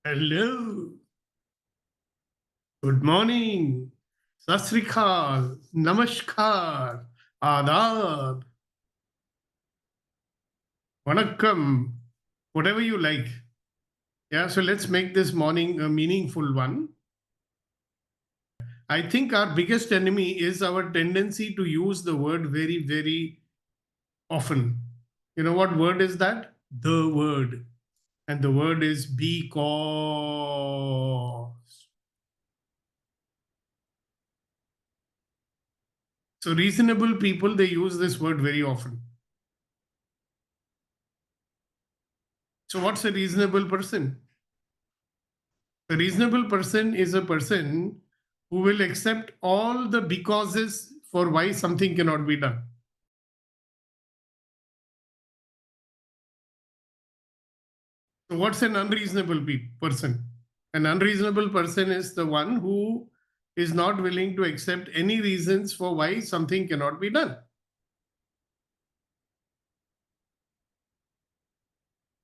Hello. Good morning. Sat Sri Akal. Namaskar. Adab. Vanakkam. Whatever you like. Yeah, so let's make this morning a meaningful one. I think our biggest enemy is our tendency to use the word very, very often. You know what word is that? The word. And the word is because. So reasonable people, they use this word very often. So what's a reasonable person? A reasonable person is a person who will accept all the becauses for why something cannot be done. So what's an unreasonable person? An unreasonable person is the one who is not willing to accept any reasons for why something cannot be done.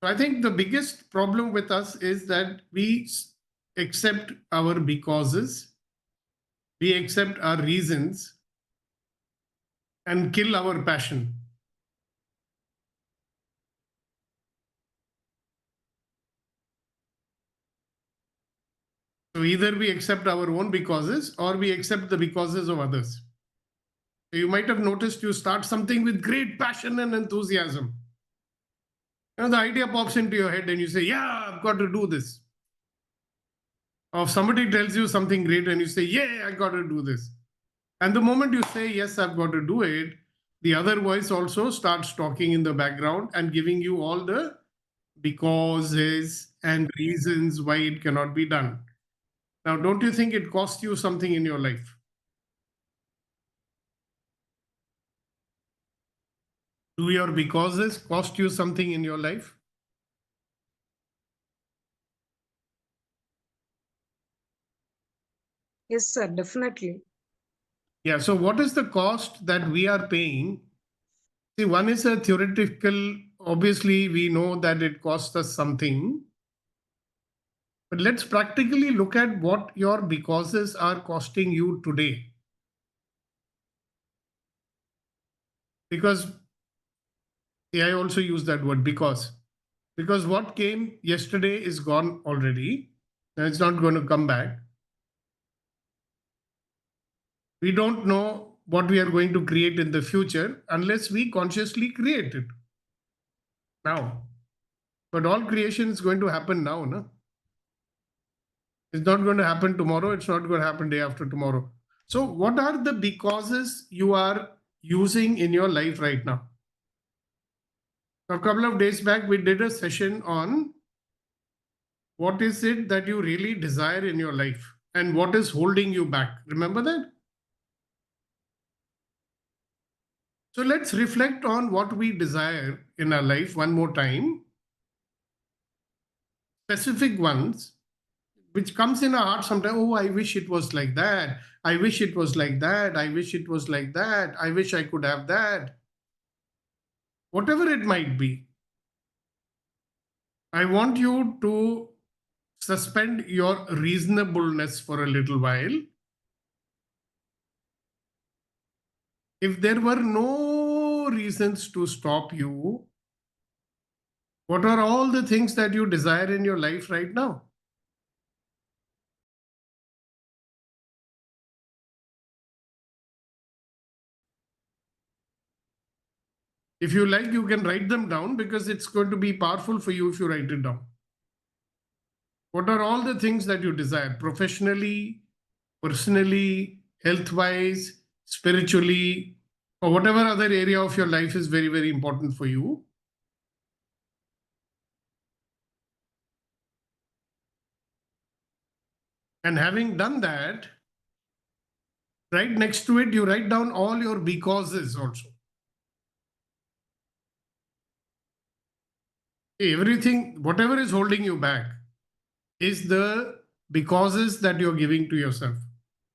So I think the biggest problem with us is that we accept our becauses, we accept our reasons, and kill our passion. So either we accept our own becauses or we accept the becauses of others. So you might have noticed you start something with great passion and enthusiasm. You know, the idea pops into your head and you say, yeah, I've got to do this. Or if somebody tells you something great and you say, yeah, I got to do this. And the moment you say, yes, I've got to do it, the other voice also starts talking in the background and giving you all the becauses and reasons why it cannot be done. Now, don't you think it costs you something in your life? Do your becauses cost you something in your life? Yes, sir, definitely. Yeah, so what is the cost that we are paying? See, one is a theoretical, obviously, we know that it costs us something. But let's practically look at what your becauses are costing you today. Because, yeah, I also use that word because. Because what came yesterday is gone already, and it's not going to come back. We don't know what we are going to create in the future unless we consciously create it now. But all creation is going to happen now, no? It's not going to happen tomorrow. It's not going to happen day after tomorrow. So, what are the becauses you are using in your life right now? A couple of days back, we did a session on what is it that you really desire in your life and what is holding you back. Remember that? So, let's reflect on what we desire in our life one more time, specific ones which comes in our heart sometimes. Oh, I wish it was like that. I wish it was like that. I wish it was like that. I wish I could have that. Whatever it might be, I want you to suspend your reasonableness for a little while. If there were no reasons to stop you, what are all the things that you desire in your life right now? If you like, you can write them down because it's going to be powerful for you if you write it down. What are all the things that you desire professionally, personally, health wise, spiritually, or whatever other area of your life is very, very important for you? And having done that, right next to it, you write down all your becauses also. Everything, whatever is holding you back, is the becauses that you're giving to yourself.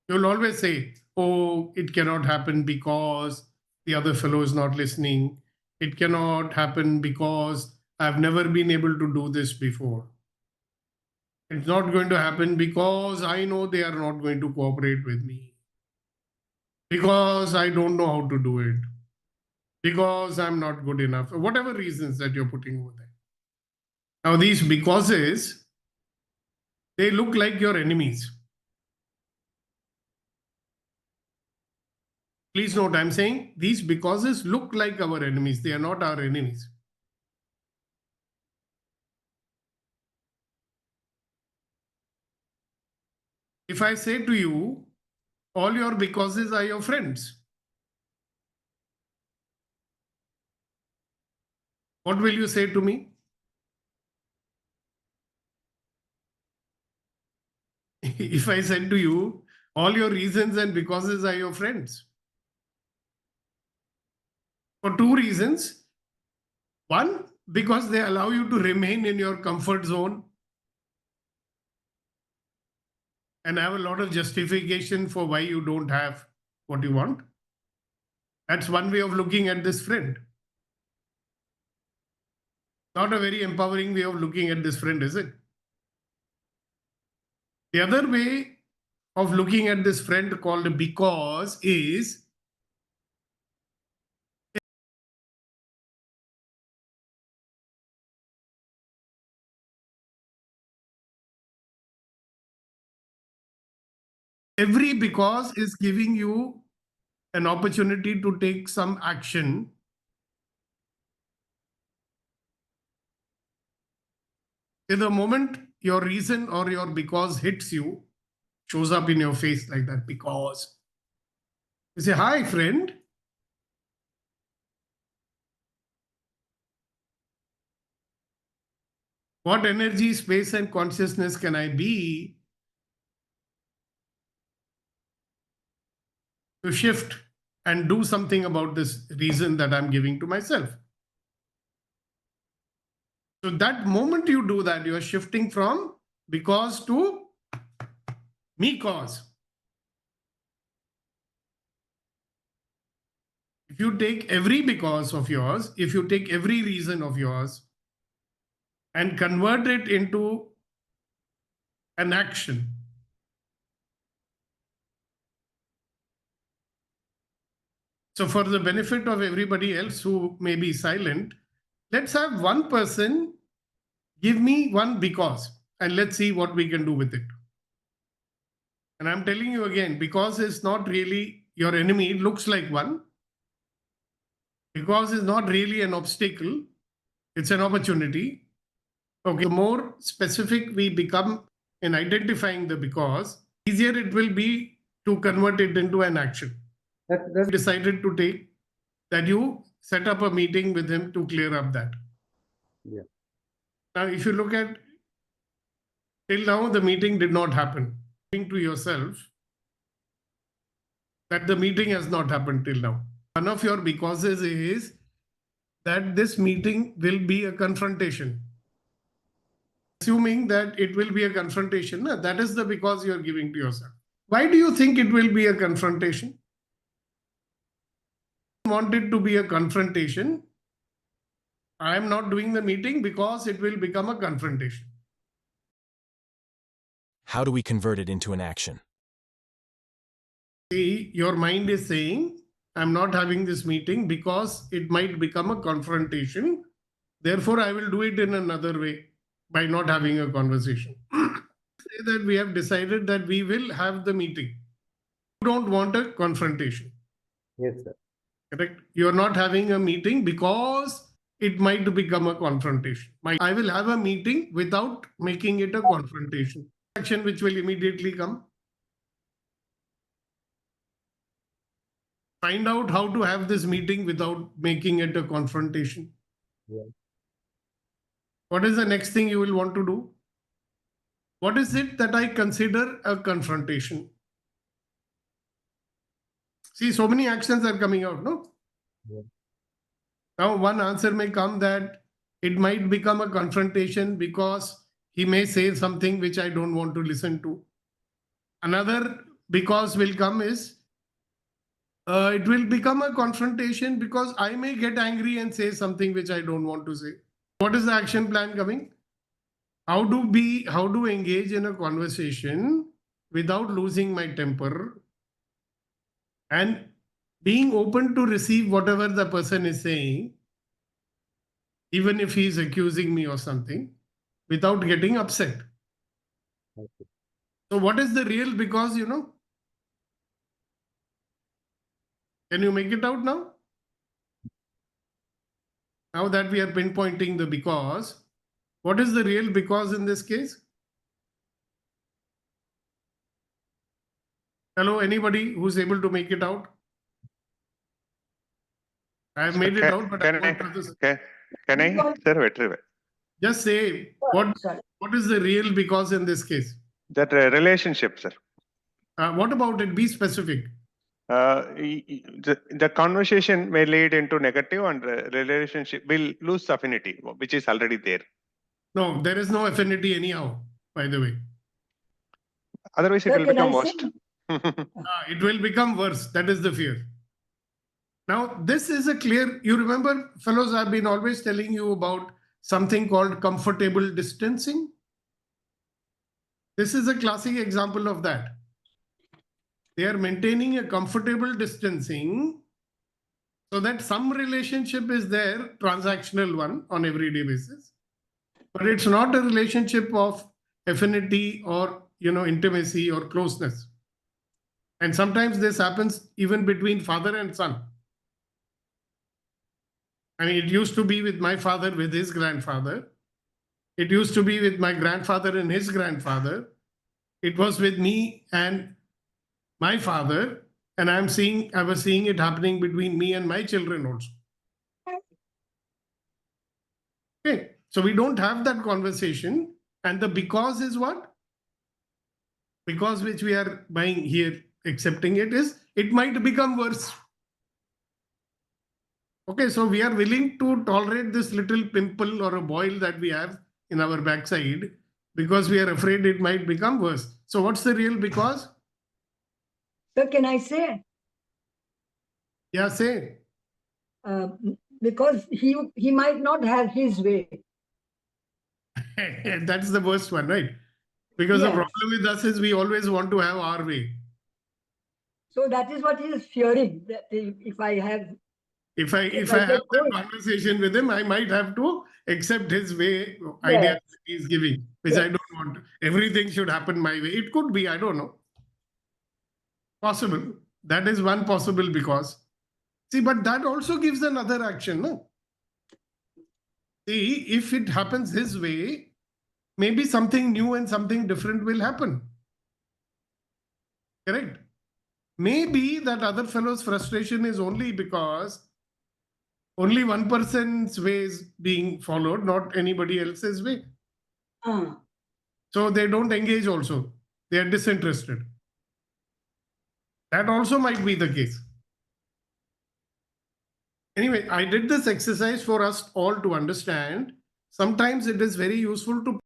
You'll always say, oh, it cannot happen because the other fellow is not listening. It cannot happen because I've never been able to do this before. It's not going to happen because I know they are not going to cooperate with me. Because I don't know how to do it. Because I'm not good enough. Whatever reasons that you're putting over there. Now, these becauses, they look like your enemies. Please note, I'm saying these becauses look like our enemies. They are not our enemies. If I say to you, all your becauses are your friends, what will you say to me? If I said to you, all your reasons and becauses are your friends. For two reasons. One, because they allow you to remain in your comfort zone and have a lot of justification for why you don't have what you want. That's one way of looking at this friend. Not a very empowering way of looking at this friend, is it? The other way of looking at this friend called because is every because is giving you an opportunity to take some action. In the moment your reason or your because hits you, shows up in your face like that because. You say, hi, friend. What energy, space, and consciousness can I be to shift and do something about this reason that I'm giving to myself? So that moment you do that, you are shifting from because to me cause. If you take every because of yours, if you take every reason of yours and convert it into an action, so for the benefit of everybody else who may be silent, let's have one person give me one because and let's see what we can do with it. And I'm telling you again, because it's not really your enemy, it looks like one. Because it's not really an obstacle, it's an opportunity. Okay, the more specific we become in identifying the because, easier it will be to convert it into an action. That's decided to take that you set up a meeting with him to clear up that. Yeah. Now, if you look at till now, the meeting did not happen. Think to yourself that the meeting has not happened till now. One of your becauses is that this meeting will be a confrontation. Assuming that it will be a confrontation, that is the because you are giving to yourself. Why do you think it will be a confrontation? Want it to be a confrontation. I am not doing the meeting because it will become a confrontation. How do we convert it into an action? See, your mind is saying, I'm not having this meeting because it might become a confrontation. Therefore, I will do it in another way by not having a conversation. Say that we have decided that we will have the meeting. You don't want a confrontation. Yes, sir. Correct? You are not having a meeting because it might become a confrontation. I will have a meeting without making it a confrontation. Action which will immediately come. Find out how to have this meeting without making it a confrontation. Yeah. What is the next thing you will want to do? What is it that I consider a confrontation? See, so many actions are coming out, no? Yeah. Now, one answer may come that it might become a confrontation because he may say something which I don't want to listen to. Another because will come is it will become a confrontation because I may get angry and say something which I don't want to say. What is the action plan coming? how to engage in a conversation without losing my temper and being open to receive whatever the person is saying, even if he is accusing me or something, without getting upset. Okay. So what is the real because, Can you make it out now? Now that we are pinpointing the because, what is the real because in this case? Hello, anybody who's able to make it out? I have So made it out, but I can want others. can I, sir, retrieve Just say Sorry. what is the real because in this case? that relationship, sir? What about it? Be specific. The conversation may lead into negative and relationship will lose affinity, which is already there. No, there is no affinity anyhow, by the way. Otherwise, it Sir, will can I become worst. It will become worse. That is the fear. Now, this is a clear, you remember, fellows, I've been always telling you about something called comfortable distancing. This is a classic example of that. They are maintaining a comfortable distancing so that some relationship is there, transactional one on everyday basis, but it's not a relationship of affinity or intimacy or closeness. And sometimes this happens even between father and son. I mean, it used to be with my father with his grandfather. It used to be with my grandfather and his grandfather. It was with me and my father. And I was seeing it happening between me and my children also. Okay. So we don't have that conversation. And the because is what? Because which we are buying here, accepting it is, it might become worse. Okay, so we are willing to tolerate this little pimple or a boil that we have in our backside because we are afraid it might become worse. So what's the real because? Sir, can I say? Yeah, say. Because he might not have his way. That's the worst one, right? Because the Yes. problem with us is we always want to have our way. So that is what he is fearing. That if I have, If I If have I get that going. conversation with him, I might have to accept his way idea Yes. that he's giving, which I don't want. Everything should happen my way. It could be, I don't know. Possible. That is one possible because. See, but that also gives another action, no? See, if it happens his way, maybe something new and something different will happen. Correct? Maybe that other fellow's frustration is only because only one person's way is being followed, not anybody else's way. Ah, So they don't engage also. They are disinterested. That also might be the case. Anyway, I did this exercise for us all to understand. Sometimes it is very useful to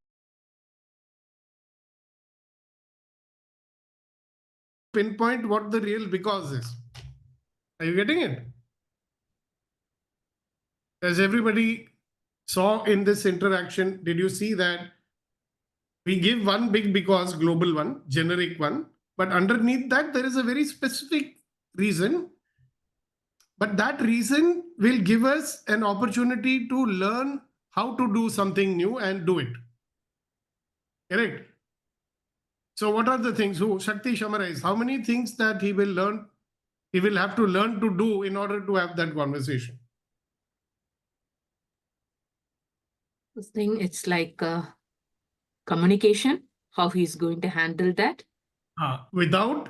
pinpoint what the real because is. Are you getting it? As everybody saw in this interaction, did you see that we give one big because, global one, generic one, but underneath that there is a very specific reason. But that reason will give us an opportunity to learn how to do something new and do it. Correct? So what are the things? Who Shakti summarize how many things that he will learn, he will have to learn to do in order to have that conversation. This thing, it's like communication, how he's going to handle that, Without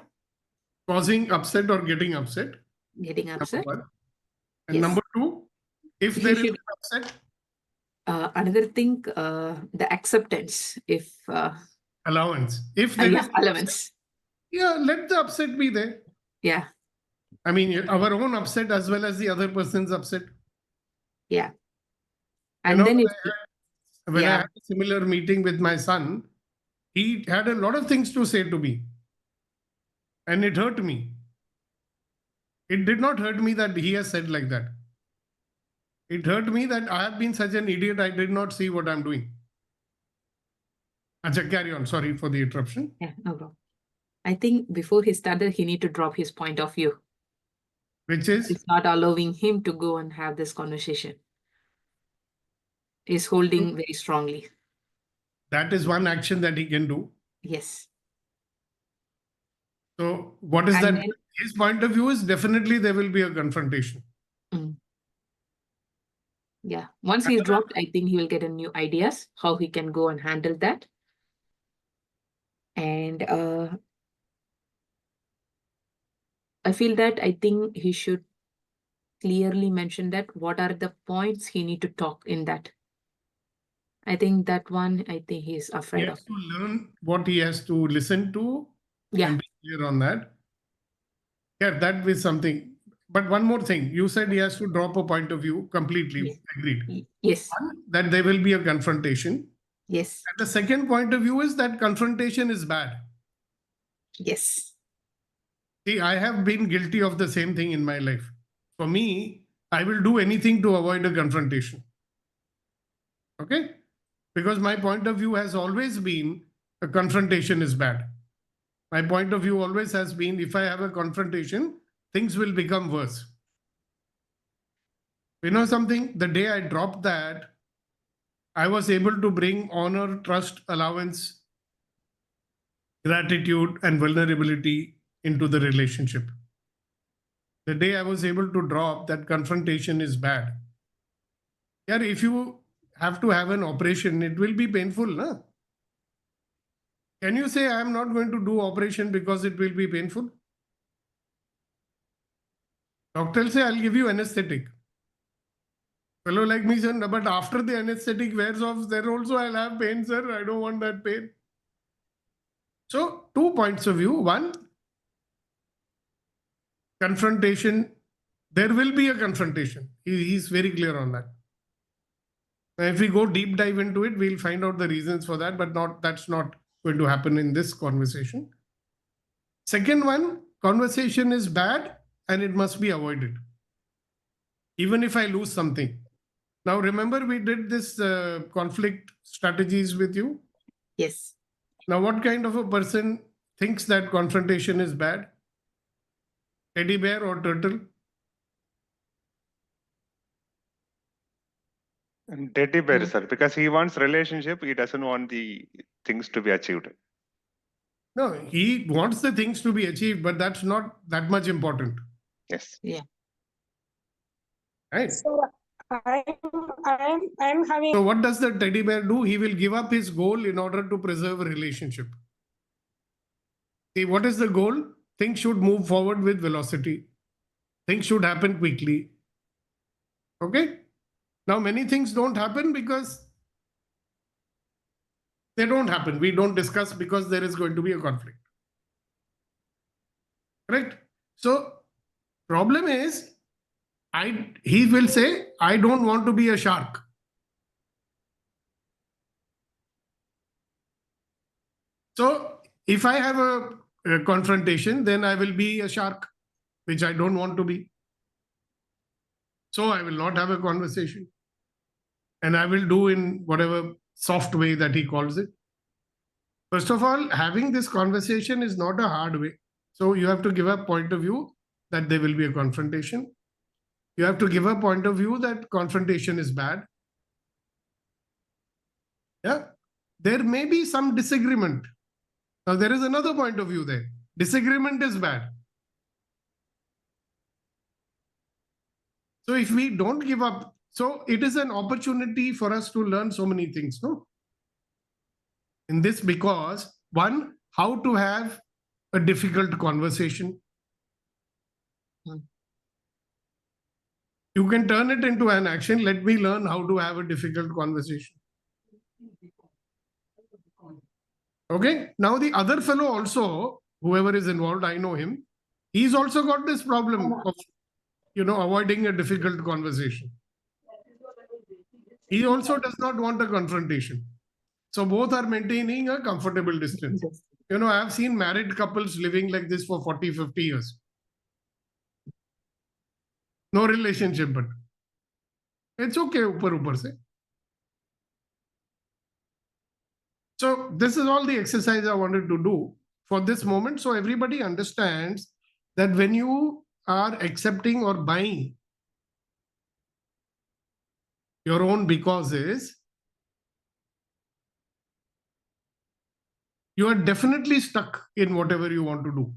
causing upset or getting upset. getting upset. Number one. And Yes. number two, if He there is should- an upset, Another thing, the acceptance, if allowance. If there yeah, is allowance. yeah, let the upset be there. Yeah, I mean, our own upset as well as the other person's upset. yeah. You And know, then if when I yeah. had a similar meeting with my son, he had a lot of things to say to me. And it hurt me. It did not hurt me that he has said like that. It hurt me that I have been such an idiot, I did not see what I'm doing. Acha, carry on. Sorry for the interruption. Yeah, no problem. I think before he started, he need to drop his point of view. Which is, It's not allowing him to go and have this conversation. He's holding very strongly. that is one action that he can do. Yes. So what is And that? then- His point of view is definitely there will be a confrontation. Yeah. Once he's dropped, I think he will get a new ideas how he can go and handle that. And I feel that I think he should clearly mention that what are the points he need to talk in that. I think that one, I think he's He afraid has of. to learn what he has to listen to Yeah. and be clear on that. Yeah, that is something. But one more thing, you said he has to drop a point of view completely. Yes. Agreed. Yes. One, that there will be a confrontation. Yes. And the second point of view is that confrontation is bad. Yes. See, I have been guilty of the same thing in my life. For me, I will do anything to avoid a confrontation. Okay? Because my point of view has always been a confrontation is bad. My point of view always has been if I have a confrontation, things will become worse. You know something? The day I dropped that, I was able to bring honor, trust, allowance, gratitude, and vulnerability into the relationship. The day I was able to drop that confrontation is bad. Yeah, if you have to have an operation, it will be painful, no? Can you say I am not going to do operation because it will be painful? Doctor will say I'll give you anesthetic. Fellow like me said, but after the anesthetic wears off, there also I'll have pain, sir. I don't want that pain. So 2 points of view. One, confrontation. There will be a confrontation. He's very clear on that. If we go deep dive into it, we'll find out the reasons for that, but that's not going to happen in this conversation. Second one, conversation is bad and it must be avoided. Even if I lose something. Now, remember we did this conflict strategies with you. Yes. Now, what kind of a person thinks that confrontation is bad? Teddy bear or turtle? And teddy bear, sir, because he wants relationship, he doesn't want the things to be achieved. No, he wants the things to be achieved, but that's not that much important. Yes. Right? So I'm having. So what does the teddy bear do? He will give up his goal in order to preserve a relationship. See, what is the goal? Things should move forward with velocity. Things should happen quickly. Okay? Now, many things don't happen because they don't happen. We don't discuss because there is going to be a conflict. Correct? So, problem is, he will say, I don't want to be a shark. So, if I have a confrontation, then I will be a shark, which I don't want to be. So, I will not have a conversation. And I will do in whatever soft way that he calls it. First of all, having this conversation is not a hard way. So you have to give a point of view that there will be a confrontation. You have to give a point of view that confrontation is bad. Yeah. There may be some disagreement. Now there is another point of view there. Disagreement is bad. So if we don't give up, so it is an opportunity for us to learn so many things, no? In this, because one, how to have a difficult conversation. You can turn it into an action. Let me learn how to have a difficult conversation. Okay. Now the other fellow also, whoever is involved, I know him. He's also got this problem of, avoiding a difficult conversation. He also does not want a confrontation. So both are maintaining a comfortable distance. I have seen married couples living like this for 40, 50 years. No relationship, but it's okay, upar se. So this is all the exercise I wanted to do for this moment. So everybody understands that when you are accepting or buying your own becauses, you are definitely stuck in whatever you want to do.